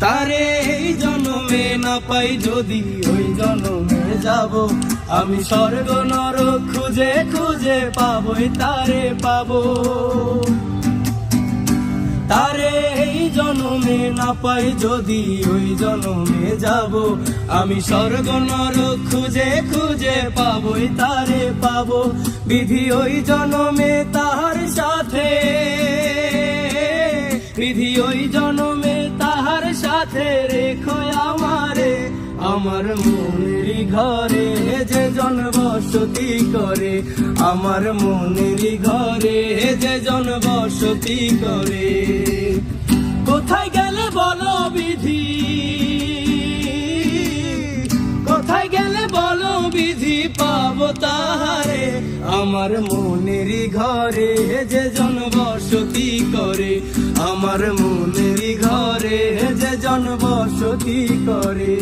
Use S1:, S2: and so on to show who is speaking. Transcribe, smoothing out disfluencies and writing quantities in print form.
S1: তারে এই জন্মে না পাই যদি ওই জন্মে যাব, আমি স্বর্গ নরক খুঁজে খুঁজে পাবই তারে পাবো। তারে এই জন্মে না পাই যদি ওই জন্মে যাব, আমি স্বর্গ নরক খুঁজে খুঁজে পাবই তারে পাবো। বিধি ওই জন্মে তাহার সাথে, বিধি ওই জন্মে তাহার সাথে রেখো আমারে, আমার মনেরই ঘরে যে জন বসতি করে, আমার মনেরই ঘরে যে জন বসতি করে। কোথায় গেলে বলো বিধি, কোথায় গেলে বলো বিধি পাবো তাহারে, আমার মনেরই ঘরে যে জন বসতি করে, আমার মনেরই ঘরে যে জন বসতি করে।